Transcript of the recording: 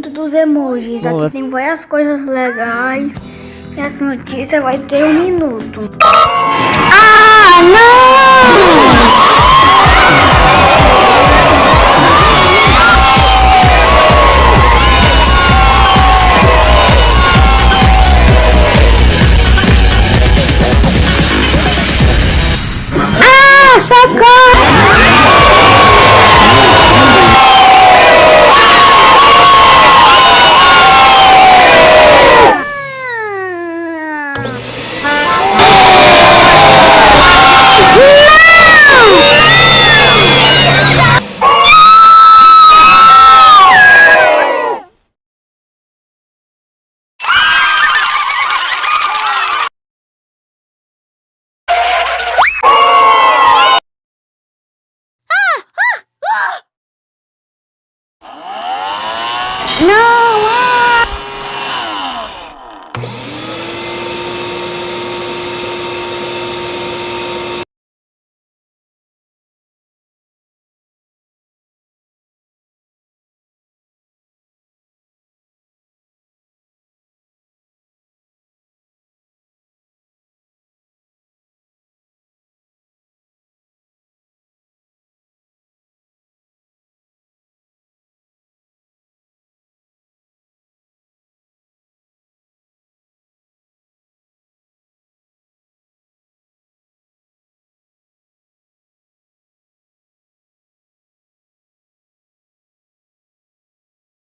minuto dos emojis. Nossa. Aqui tem várias coisas legais. E essa notícia vai ter 1 minuto. Ah, não! Ah, socorro! Não,